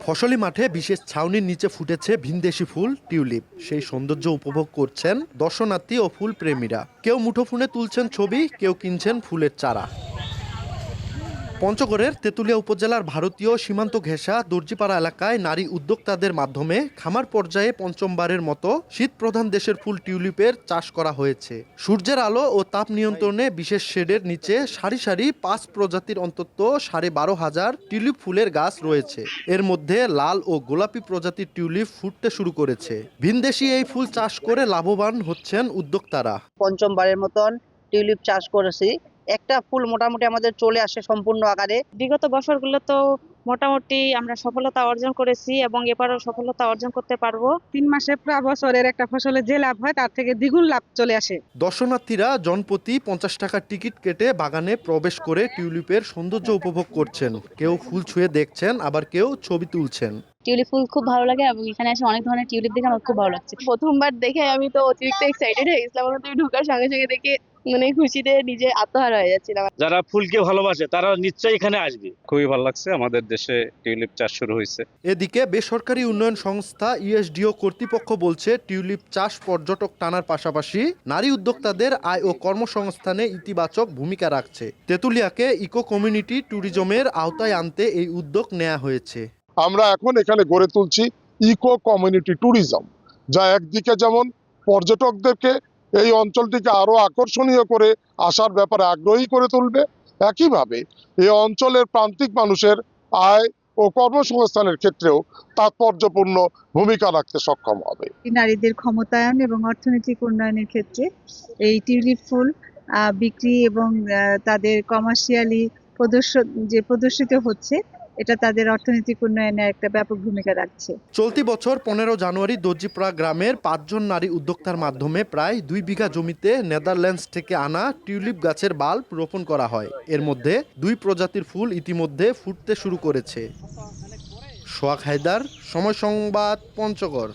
ফসলি মাঠে বিশেষ ছাউনির নিচে ফুটেছে ভিনদেশি ফুল টিউলিপ। সেই সৌন্দর্য উপভোগ করছেন দর্শনার্থী ও ফুল প্রেমীরা। কেউ মুঠোফোনে তুলছেন ছবি, কেউ কিনছেন ফুলের চারা। পঞ্চগড়ের তেঁতুলিয়া উপজেলার ভারতীয় সীমান্ত ঘেঁষা দর্জিপাড়া এলাকায় নারী উদ্যোক্তাদের মাধ্যমে খামার পর্যায়ে পঞ্চমবারের মতো শীতপ্রধান দেশের ফুল টিউলিপের চাষ করা হয়েছে। সূর্যের আলো ও তাপ নিয়ন্ত্রণে বিশেষ শেডের নিচে সারি সারি 5 প্রজাতির অন্তত 12,500 টিউলিপ ফুলের গাছ রয়েছে। এর মধ্যে লাল ও গোলাপি প্রজাতির টিউলিপ ফুটতে শুরু করেছে। ভিনদেশি এই ফুল চাষ করে লাভবান হচ্ছেন উদ্যোক্তারা। পঞ্চমবারের মতন টিউলিপ চাষ করেছি। একটা ফুল মোটামুটি আমাদের চলে আসে সম্পূর্ণ আকারে। বিগত বছরগুলো তো মোটামুটি আমরা সফলতা অর্জন করেছি এবং এবারও সফলতা অর্জন করতে পারবো। 3 মাসে প্রায় বছরের একটা ফসলে যে লাভ হয় তার থেকে দ্বিগুণ লাভ চলে আসে। দর্শনার্থীরা জনপ্রতি 50 টাকার টিকিট কেটে বাগানে প্রবেশ করে টিউলিপের সৌন্দর্য উপভোগ করছেন। কেউ ফুল ছুঁয়ে দেখছেন, আবার কেউ ছবি তুলছেন। টিউলিপ ফুল খুব ভালো লাগে এবং এখানে এসে অনেক ধরনের টিউলিপ দেখে আমার খুব ভালো লাগছে। প্রথমবার দেখে আমি তো অতিরিক্ত এক্সাইটেড হয়ে গেছিলাম। তুমি ঢোকার সঙ্গে সঙ্গে দেখে খুশিতে নিজে আত্মহারা হয়ে যাচ্ছিলাম। যারা ফুলকে ভালোবাসে তারা নিশ্চয়ই এখানে আসবে। খুবই ভালো লাগছে, আমাদের দেশে টিউলিপ চাষ শুরু হয়েছে। এদিকে বেসরকারি উন্নয়ন সংস্থা ইউএসডিও কর্তৃপক্ষ বলছে, টিউলিপ চাষ পর্যটক টানার পাশাপাশি নারী উদ্যোক্তাদের আয় ও কর্মসংস্থানে ইতিবাচক ভূমিকা রাখছে। তেঁতুলিয়াকে ইকো কমিউনিটি ট্যুরিজমের আওতায় আনতে এই উদ্যোগ নেওয়া হয়েছে। আমরা এখন এখানে গড়ে তুলছি ইকো কমিউনিটি ট্যুরিজম, যা একদিকে যেমন পর্যটকদেরকে এই অঞ্চলটিকে আরো আকর্ষণীয় করে আসার ব্যাপারে আগ্রহী করে তুলবে, একইভাবে এই অঞ্চলের প্রান্তিক মানুষের আয় ও কর্মসংস্থানের ক্ষেত্রেও তাৎপর্যপূর্ণ ভূমিকা রাখতে সক্ষম হবে। নারীদের ক্ষমতায়ন এবং অর্থনৈতিক উন্নয়নের ক্ষেত্রে এই টিউলিপ ফুল বিক্রি এবং তাদের কমার্শিয়ালি প্রদর্শিত হচ্ছে, এটা তাদের অর্থনৈতিক উন্নয়নে একটা ব্যাপক ভূমিকা রাখছে। চলতি বছর 15 জানুয়ারি দর্জিপাড়া গ্রামের 5 জন নারী উদ্যোক্তার মাধ্যমে প্রায় 2 বিঘা জমিতে নেদারল্যান্ডস থেকে আনা টিউলিপ গাছের বাল্ব রোপণ করা হয়। এর মধ্যে 2 প্রজাতির ফুল ইতিমধ্যে ফুটতে শুরু করেছে। সোহাগ হায়দার, সময় সংবাদ, পঞ্চগড়।